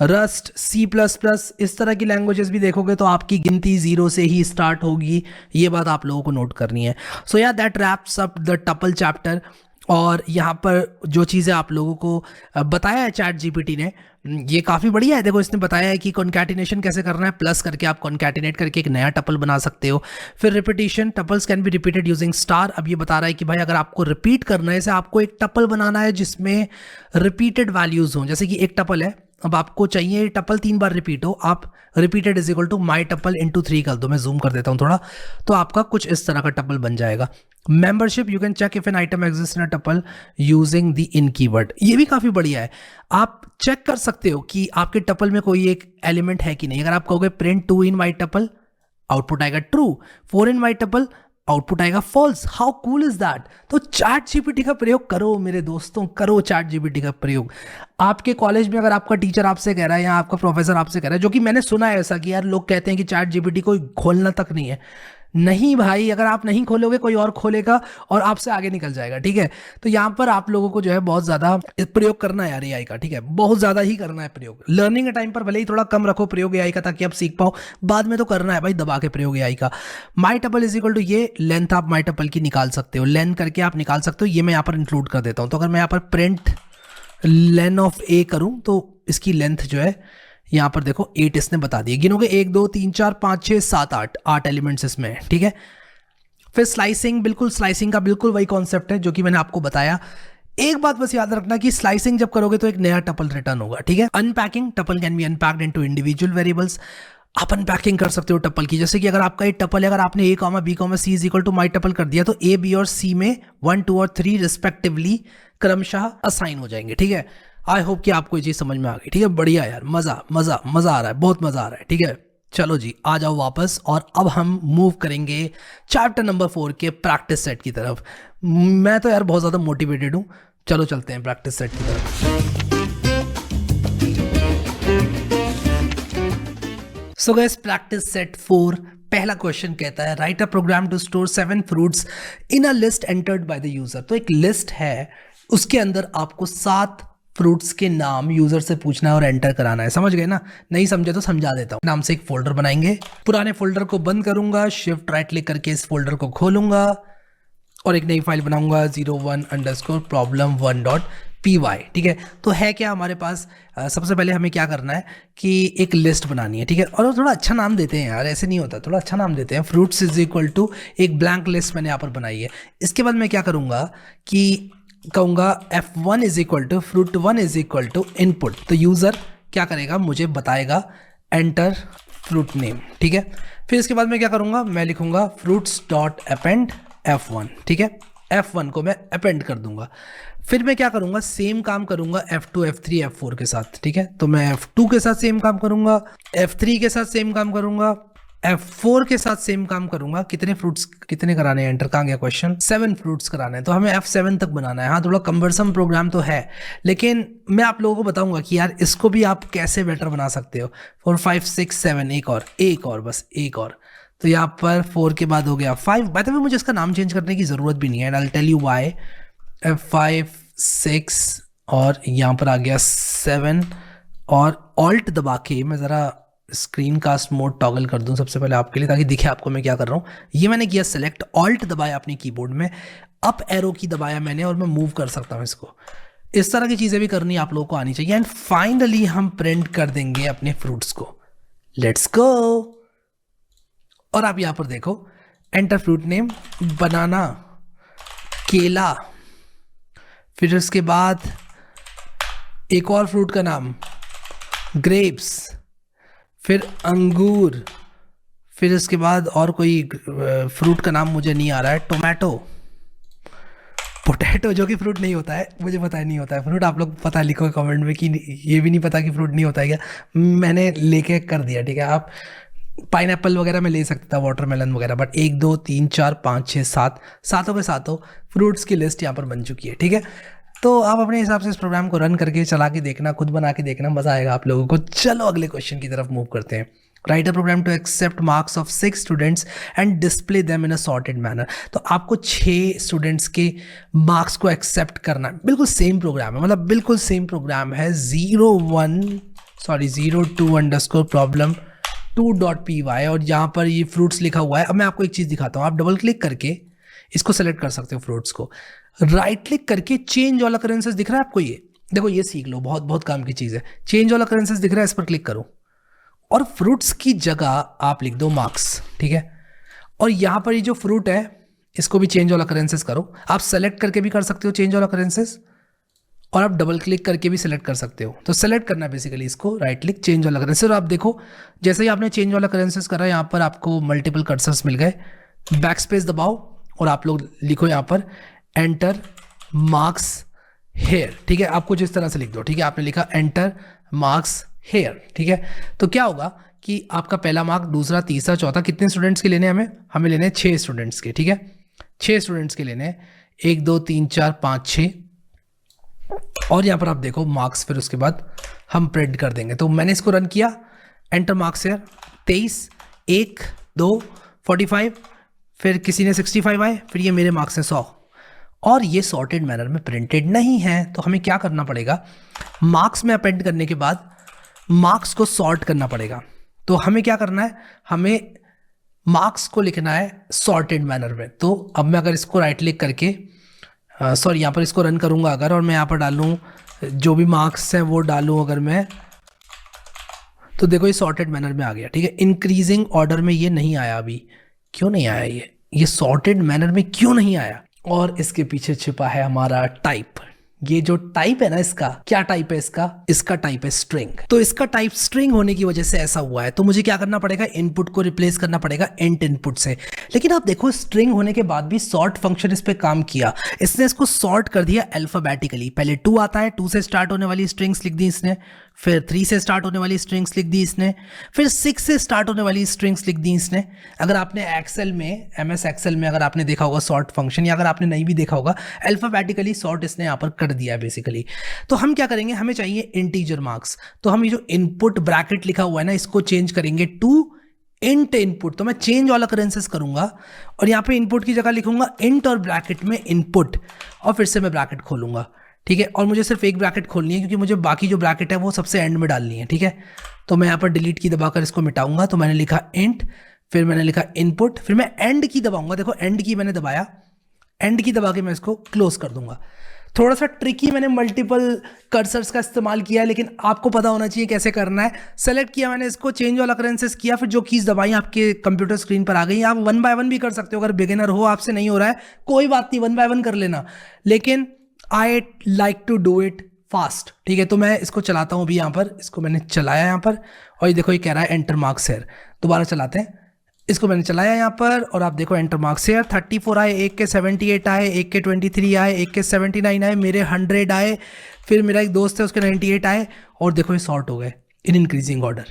रस्ट, C++ इस तरह की लैंग्वेजेस भी देखोगे तो आपकी गिनती 0 से ही स्टार्ट होगी, ये बात आप लोगों को नोट करनी है। सो या that wraps up the tuple chapter. और यहाँ पर जो चीज़ें आप लोगों को बताया है चैट जीपीटी ने, ये काफ़ी बढ़िया है। देखो इसने बताया है कि कॉन्कैटिनेशन कैसे करना है, प्लस करके आप कॉन्कैटिनेट करके एक नया टपल बना सकते हो। फिर repetition, tuples can be repeated using star. अब ये बता रहा है कि भाई अगर आपको रिपीट करना है, जैसे आपको एक टपल बनाना है जिसमें रिपीटेड वैल्यूज़ हों, जैसे कि एक टपल है, अब आपको चाहिए टपल 3 बार रिपीट हो, आप repeated is equal to my tuple into 3 कर दो, मैं जूम कर देता हूँ थोड़ा, तो आपका कुछ इस तरह का टपल बन जाएगा। Membership, you can check if an item exist in a tuple using the in keyword, ये भी काफ़ी बढ़िया है। आप चेक कर सकते हो कि आपके टपल में कोई एक एलिमेंट है कि नहीं। अगर आप कहोगे print 2 in my tuple, output आएगा true, 4 in my tuple, output आएगा false. How cool is that. तो चैट जीपीटी का प्रयोग करो मेरे दोस्तों, करो चैट जीपीटी का प्रयोग। आपके कॉलेज में अगर आपका टीचर आपसे कह रहा है या आपका प्रोफेसर आपसे कह रहा है, जो कि मैंने सुना है ऐसा कि यार लोग कहते हैं कि चैट जीपीटी को खोलना तक नहीं है, नहीं भाई, अगर आप नहीं खोलोगे कोई और खोलेगा और आपसे आगे निकल जाएगा, ठीक है। तो यहाँ पर आप लोगों को जो है बहुत ज़्यादा प्रयोग करना है यार एआई का, ठीक है, बहुत ज़्यादा ही करना है प्रयोग। लर्निंग के टाइम पर भले ही थोड़ा कम रखो प्रयोग एआई का, ताकि आप सीख पाओ, बाद में तो करना है भाई दबा के प्रयोग एआई का। माई टपल इज इक्वल टू ये लेंथ आप माई टपल की निकाल सकते हो, लेंथ करके आप निकाल सकते हो, ये मैं यहाँ पर इंक्लूड कर देता हूँ। तो अगर मैं यहाँ पर प्रिंट लेन ऑफ ए करूँ तो इसकी लेंथ जो है यहाँ पर देखो 8 इसने बता दिए, गिनोगे 1 2 3 4 5 6 7 8 एलिमेंट्स इसमें है, ठीक है। फिर स्लाइसिंग, बिल्कुल स्लाइसिंग का बिल्कुल वही कॉन्सेप्ट है जो कि मैंने आपको बताया। एक बात बस याद रखना कि स्लाइसिंग जब करोगे तो एक नया टपल रिटर्न होगा, ठीक है। Unpacking, tuple can be unpacked into individual variables. आप अनपैकिंग कर सकते हो टपल की, जैसे कि अगर आपका एक टपल है, अगर आपने a, b, c is equal to my tuple कर दिया तो a, b और c में 1 2 और 3 रिस्पेक्टिवली क्रमशः असाइन हो जाएंगे, ठीक है। आई होप कि आपको ये चीज़ समझ में आ गई, ठीक है। बढ़िया यार, मज़ा मज़ा मज़ा आ रहा है, बहुत मज़ा आ रहा है, ठीक है। चलो जी, आ जाओ वापस, और अब हम मूव करेंगे चैप्टर नंबर 4 के प्रैक्टिस सेट की तरफ। मैं तो यार बहुत ज़्यादा मोटिवेटेड हूँ, चलो चलते हैं प्रैक्टिस सेट की तरफ। सो गाइस, प्रैक्टिस सेट 4 पहला क्वेश्चन कहता है write a program to store 7 fruits in a list entered by the user. तो एक लिस्ट है, उसके अंदर आपको 7 फ्रूट्स के नाम यूजर से पूछना है और एंटर कराना है। समझ गए ना? नहीं समझे तो समझा देता हूँ। नाम से एक फोल्डर बनाएंगे, पुराने फोल्डर को बंद करूंगा, शिफ्ट राइट क्लिक करके इस फोल्डर को खोलूंगा और एक नई फाइल बनाऊंगा 01_problem1.py। ठीक है, तो है क्या हमारे पास, सबसे पहले हमें क्या करना है कि एक लिस्ट बनानी है। ठीक है, और थोड़ा अच्छा नाम देते हैं यार, ऐसे नहीं होता, थोड़ा अच्छा नाम देते हैं। फ्रूट्स इज इक्वल टू एक ब्लैंक लिस्ट मैंने यहाँ पर बनाई है। इसके बाद मैं क्या करूँगा कि कहूँगा f1 is equal to fruit1 is equal to input. तो यूज़र क्या करेगा, मुझे बताएगा एंटर फ्रूट नेम। ठीक है, फिर इसके बाद मैं क्या करूँगा, मैं लिखूँगा fruits डॉट अपेंड f1। ठीक है, f1 को मैं अपेंड कर दूंगा। फिर मैं क्या करूँगा, सेम काम करूँगा f2 f3 f4 के साथ। ठीक है, तो मैं f2 के साथ सेम काम करूँगा, f3 के साथ सेम काम करूँगा, F4 के साथ सेम काम करूंगा। कितने फ्रूट्स कितने कराने हैं, एंटर कहाँ गया क्वेश्चन, 7 फ्रूट्स कराने हैं, तो हमें F7 तक बनाना है। हाँ, थोड़ा कम्बरसम प्रोग्राम तो है, लेकिन मैं आप लोगों को बताऊंगा कि यार इसको भी आप कैसे बेटर बना सकते हो। 4 5 6 7 एक और बस एक और, तो यहाँ पर 4 के बाद हो गया 5। बाय द वे मुझे इसका नाम चेंज करने की ज़रूरत भी नहीं है, I will tell you why. 5 6 और यहाँ पर आ गया 7 और ऑल्ट दबा के मैं ज़रा स्क्रीन कास्ट मोड टॉगल कर दूं सबसे पहले आपके लिए, ताकि दिखे आपको मैं क्या कर रहा हूँ। ये मैंने किया सेलेक्ट, ऑल्ट दबाया अपने कीबोर्ड में, अप एरो की दबाया मैंने और मैं मूव कर सकता हूँ इसको। इस तरह की चीज़ें भी करनी आप लोगों को आनी चाहिए। एंड फाइनली हम प्रिंट कर देंगे अपने फ्रूट्स को। Let's go. और आप यहाँ पर देखो, एंटर फ्रूट नेम, बनाना, केला, फिर उसके बाद एक और फ्रूट का नाम ग्रेप्स, फिर अंगूर, फिर इसके बाद और कोई फ्रूट का नाम मुझे नहीं आ रहा है, टोमेटो, पोटैटो, जो कि फ्रूट नहीं होता है, मुझे पता नहीं होता है फ्रूट। आप लोग पता लिखो कमेंट में कि ये भी नहीं पता कि फ्रूट नहीं होता है क्या, मैंने लेके कर दिया। ठीक है, आप पाइनएप्पल वगैरह में ले सकता था, वाटरमेलन वगैरह, बट 1 2 3 4 5 6 7 सातों के सातों फ्रूट्स की लिस्ट यहाँ पर बन चुकी है। ठीक है, तो आप अपने हिसाब से इस प्रोग्राम को रन करके चला के देखना, खुद बना के देखना, मजा आएगा आप लोगों को। चलो अगले क्वेश्चन की तरफ मूव करते हैं। Write a program to accept marks of 6 students and display them in a sorted manner. तो आपको 6 स्टूडेंट्स के मार्क्स को एक्सेप्ट करना है। बिल्कुल सेम प्रोग्राम है, मतलब बिल्कुल सेम प्रोग्राम है। 02_problem2.py और यहाँ पर ये फ्रूट्स लिखा हुआ है। अब मैं आपको एक चीज़ दिखाता हूँ, आप डबल क्लिक करके इसको सेलेक्ट कर सकते हो फ्रूट्स को, राइट क्लिक करके चेंज ऑल अकरेंसेस दिख रहा है आपको, ये देखो, ये सीख लो, बहुत बहुत काम की चीज़ है। चेंज ऑल अकरेंसेस दिख रहा है, इस पर क्लिक करो और फ्रूट्स की जगह आप लिख दो मार्क्स। ठीक है, और यहाँ पर ये जो फ्रूट है इसको भी चेंज ऑल अकरेंसेस करो। आप सेलेक्ट करके भी कर सकते हो चेंज ऑल अकरेंसेस, और आप डबल क्लिक करके भी सिलेक्ट कर सकते हो। तो सेलेक्ट करना है बेसिकली इसको, right click, change all occurrences. और आप देखो जैसे ही आपने चेंज ऑल अकरेंसेस करा, यहाँ पर आपको मल्टीपल कर्सर्स मिल गए। बैक स्पेस दबाओ और आप लोग लिखो यहाँ पर एंटर मार्क्स हेयर। ठीक है, आपको जिस तरह से लिख दो। ठीक है, आपने लिखा एंटर मार्क्स हेयर। ठीक है, तो क्या होगा कि आपका पहला मार्क, दूसरा, तीसरा, चौथा, कितने स्टूडेंट्स के लेने हैं हमें लेने हैं 6 स्टूडेंट्स के। ठीक है, 6 स्टूडेंट्स के लेने हैं, 1 2 3 4 5 6। और यहाँ पर आप देखो मार्क्स, फिर उसके बाद हम प्रिंट कर देंगे। तो मैंने इसको रन किया, एंटर मार्क्स हेयर 23, 1 2 45, फिर किसी ने 65 आए, फिर ये मेरे मार्क्स हैं 100, और ये सॉर्टेड मैनर में प्रिंटेड नहीं है। तो हमें क्या करना पड़ेगा, मार्क्स में अपेंड करने के बाद मार्क्स को सॉर्ट करना पड़ेगा। तो हमें क्या करना है, हमें मार्क्स को लिखना है सॉर्टेड मैनर में। तो अब मैं अगर इसको राइट क्लिक करके यहाँ पर इसको रन करूंगा अगर, और मैं यहाँ पर डालूँ जो भी मार्क्स हैं वो डालूँ अगर मैं, तो देखो ये सॉर्टेड मैनर में आ गया। ठीक है, इंक्रीजिंग ऑर्डर में ये नहीं आया अभी, क्यों नहीं आया ये सॉर्टेड मैनर में क्यों नहीं आया? और इसके पीछे छिपा है हमारा टाइप। ये जो टाइप है ना, इसका क्या टाइप है, इसका टाइप है स्ट्रिंग। तो इसका टाइप स्ट्रिंग होने की वजह से ऐसा हुआ है। तो मुझे क्या करना पड़ेगा, इनपुट को रिप्लेस करना पड़ेगा इंट इनपुट से। लेकिन आप देखो स्ट्रिंग होने के बाद भी सॉर्ट फंक्शन इस पे काम किया, इसने इसको सॉर्ट कर दिया अल्फाबेटिकली। पहले 2 आता है, 2 से स्टार्ट होने वाली स्ट्रिंग्स लिख दी इसने, फिर 3 से स्टार्ट होने वाली स्ट्रिंग्स लिख दी इसने, फिर 6 से स्टार्ट होने वाली स्ट्रिंग्स लिख दी इसने। अगर आपने एक्सेल में, MS एक्सेल में अगर आपने देखा होगा सॉर्ट फंक्शन, या अगर आपने नहीं भी देखा होगा, अल्फाबेटिकली सॉर्ट इसने यहाँ पर कर दिया है बेसिकली। तो हम क्या करेंगे, हमें चाहिए इंटीजर मार्क्स। तो हम ये जो इनपुट ब्रैकेट लिखा हुआ है ना, इसको चेंज करेंगे टू इंट इनपुट, तो मैं चेंज ऑल अकरेंसेस करूंगा और यहाँ पे इनपुट की जगह लिखूंगा इंट और ब्रैकेट में इनपुट, और फिर से मैं ब्रैकेट खोलूंगा, ठीक है। और मुझे सिर्फ एक ब्रैकेट खोलनी है क्योंकि मुझे बाकी जो ब्रैकेट है वो सबसे एंड में डालनी है, ठीक है। तो मैं यहाँ पर डिलीट की दबाकर इसको मिटाऊंगा, तो मैंने लिखा इंट, फिर मैंने लिखा इनपुट, फिर मैं एंड की दबाऊंगा, देखो एंड की मैंने दबाया, एंड की दबा के मैं इसको क्लोज कर दूंगा। थोड़ा सा ट्रिकी, मैंने मल्टीपल कर्सर्स का इस्तेमाल किया है, लेकिन आपको पता होना चाहिए कैसे करना है। सेलेक्ट किया मैंने इसको, चेंज ऑल अकरेंसेस किया, फिर जो कीज दबाई आपके कंप्यूटर स्क्रीन पर आ गई। आप 1 बाय 1 भी कर सकते हो, अगर बिगिनर हो, आपसे नहीं हो रहा है कोई बात नहीं, 1 बाय 1 कर लेना, लेकिन I like to do it fast, ठीक है। तो मैं इसको चलाता हूँ अभी, यहाँ पर इसको मैंने चलाया यहाँ पर, और ये देखो ये कह रहा है एंटर मार्क्स हेयर। दोबारा चलाते हैं, इसको मैंने चलाया यहाँ पर और आप देखो एंटर मार्क्स हेयर 34 आए, एक के 78 आए, एक के 23 आए, एक के 79 आए, मेरे 100 आए, फिर मेरा एक दोस्त है उसके 98 आए, और देखो ये सॉर्ट हो गए इन इंक्रीजिंग ऑर्डर।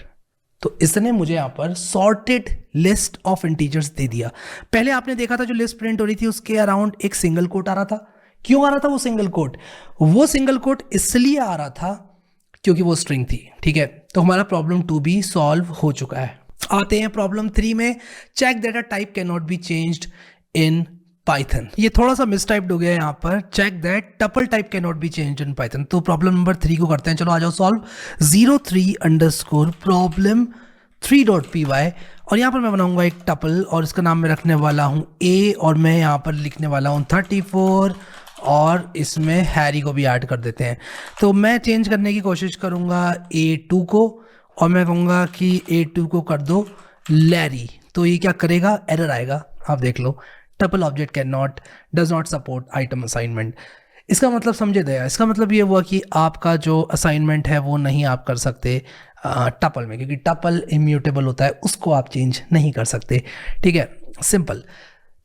तो इसने मुझे यहाँ पर सॉर्टेड लिस्ट ऑफ इंटीजर्स दे दिया। पहले आपने देखा था जो लिस्ट प्रिंट हो रही थी उसके अराउंड एक सिंगल कोट आ रहा था। क्यों आ रहा था वो सिंगल कोट? वो सिंगल कोट इसलिए आ रहा था क्योंकि वो स्ट्रिंग थी, ठीक है। तो हमारा प्रॉब्लम 2 भी सॉल्व हो चुका है। आते हैं प्रॉब्लम 3 में, check that a type can not be changed in Python. ये थोड़ा सा मिसटाइप्ड हो गया है यहाँ पर, check that tuple type can not be changed in Python. तो प्रॉब्लम नंबर 3 को करते हैं, चलो आ जाओ सॉल्व। 03_problem3.py, और यहाँ पर मैं बनाऊंगा एक टपल और इसका नाम मैं रखने वाला हूँ a, और मैं यहाँ पर लिखने वाला हूँ 34, और इसमें हैरी को भी ऐड कर देते हैं। तो मैं चेंज करने की कोशिश करूँगा A2 को, और मैं कहूँगा कि A2 को कर दो लैरी। तो ये क्या करेगा, एरर आएगा, आप देख लो, tuple object can not does not support item assignment. इसका मतलब समझे दया, इसका मतलब ये हुआ कि आपका जो असाइनमेंट है वो नहीं आप कर सकते टपल में, क्योंकि टपल इम्यूटेबल होता है, उसको आप चेंज नहीं कर सकते, ठीक है, सिंपल।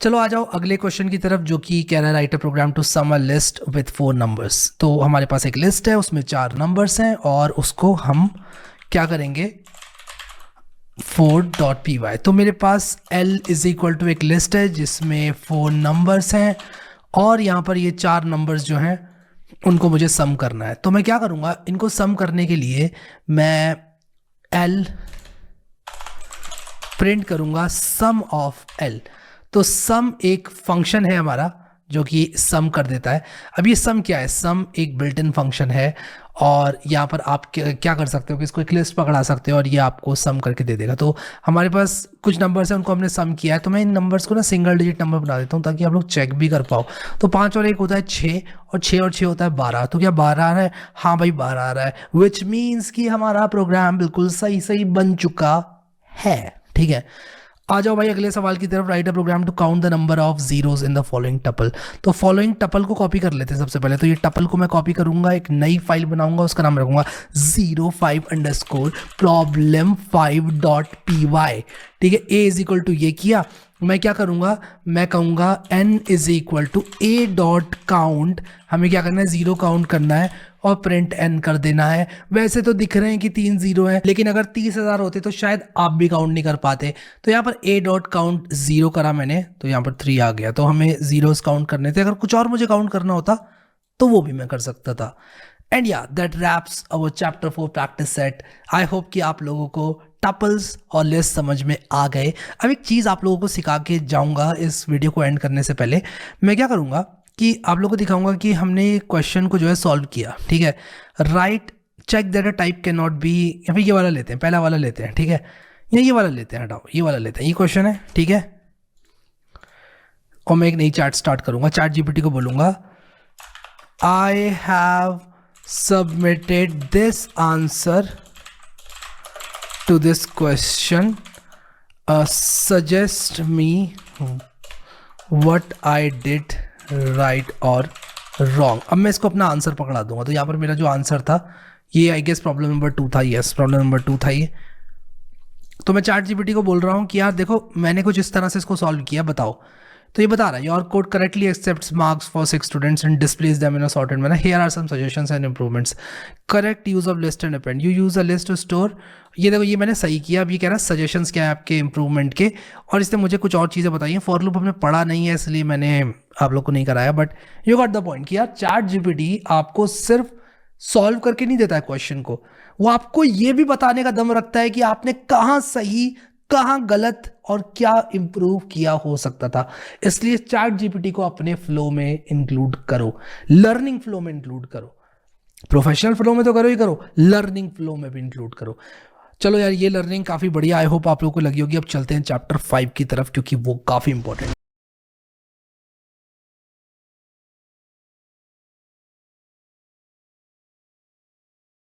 चलो आ जाओ अगले क्वेश्चन की तरफ, जो कि कह रहा है write a program to sum a list with 4 numbers. तो हमारे पास एक लिस्ट है, उसमें 4 नंबर्स हैं, और उसको हम क्या करेंगे, 4.py। तो मेरे पास L इज इक्वल टू एक लिस्ट है जिसमें 4 नंबर्स हैं, और यहाँ पर ये 4 नंबर्स जो हैं उनको मुझे सम करना है। तो मैं क्या करूँगा, इनको सम करने के लिए मैं L प्रिंट करूँगा सम ऑफ L। तो सम एक फंक्शन है हमारा जो कि सम कर देता है। अब ये सम क्या है, सम एक बिल्ट इन फंक्शन है, और यहाँ पर आप क्या कर सकते हो कि इसको एक लिस्ट पकड़ा सकते हो और ये आपको सम करके दे देगा। तो हमारे पास कुछ नंबर्स हैं, उनको हमने सम किया है, तो मैं इन नंबर्स को ना सिंगल डिजिट नंबर बना देता हूँ ताकि आप लोग चेक भी कर पाओ। तो 5 और 1 होता है 6, और 6 और 6 होता है 12। तो क्या 12 आ रहा है? हाँ भाई 12 आ रहा है, विच मीन्स कि हमारा प्रोग्राम बिल्कुल सही सही बन चुका है, ठीक है। आ जाओ भाई अगले सवाल की तरफ, write a program to count the number of zeros in the following tuple. तो फॉलोइंग टपल को कॉपी कर लेते हैं सबसे पहले। तो ये टपल को मैं कॉपी करूंगा, एक नई फाइल बनाऊंगा, उसका नाम रखूंगा 05_problem5.py, ठीक है। a इज इक्वल टू ये किया, मैं क्या करूंगा, मैं कहूंगा n is equal to a dot count. हमें क्या करना है, 0 काउंट करना है और प्रिंट n कर देना है। वैसे तो दिख रहे हैं कि 3 0 हैं, लेकिन अगर 30,000 होते तो शायद आप भी काउंट नहीं कर पाते। तो यहाँ पर a डॉट काउंट 0 करा मैंने, तो यहाँ पर 3 आ गया। तो हमें जीरोस काउंट करने थे, अगर कुछ और मुझे काउंट करना होता तो वो भी मैं कर सकता था। And yeah that wraps our chapter 4 practice set. I hope कि आप लोगों को टपल्स और लिस्ट समझ में आ गए। अब एक चीज़ आप लोगों को सिखा के जाऊंगा इस वीडियो को एंड करने से पहले। मैं क्या करूंगा कि आप लोगों को दिखाऊंगा कि हमने क्वेश्चन को जो है सॉल्व किया, ठीक है। Right check that a type can not be, या फिर ये वाला लेते हैं, पहला वाला लेते हैं, ठीक है, या ये वाला लेते हैं, हटाओ ये वाला लेते हैं, ये क्वेश्चन है, ठीक है। और मैं एक नई चैट स्टार्ट करूंगा, चैट जीपीटी को बोलूंगा I have submitted this answer to this question, suggest me what I did right or wrong। अब मैं इसको अपना आंसर पकड़ा दूंगा। तो यहाँ पर मेरा जो आंसर था ये आई गेस प्रॉब्लम नंबर 2 था, यस प्रॉब्लम नंबर 2 था ये। तो मैं चैट जीपीटी को बोल रहा हूँ कि यार देखो मैंने कुछ इस तरह से इसको सॉल्व किया, बताओ। तो ये बता रहा है your code correctly accepts marks for 6 students and displays them in a sorted manner, here are some suggestions and improvements, correct use of list and append, you use a list to store. ये देखो ये मैंने सही किया। अब ये कह रहा है सजेशंस क्या है आपके इंप्रूवमेंट के, और इसने मुझे कुछ और चीज़ें बताई हैं। फॉर लूप हमने पढ़ा नहीं है इसलिए मैंने आप लोग को नहीं कराया, but you got the point कि यार चैट जीपीटी आपको सिर्फ सॉल्व करके नहीं देता है क्वेश्चन को, वो आपको ये भी बताने का दम रखता है कि आपने कहाँ सही कहाँ गलत और क्या इंप्रूव किया हो सकता था। इसलिए चैट जीपीटी को अपने फ्लो में इंक्लूड करो, लर्निंग फ्लो में इंक्लूड करो। प्रोफेशनल फ्लो में तो करो ही करो, लर्निंग फ्लो में भी इंक्लूड करो। चलो यार, ये लर्निंग काफी बढ़िया, आई होप आप लोगों को लगी होगी। अब चलते हैं चैप्टर 5 की तरफ, क्योंकि वो काफी इंपॉर्टेंट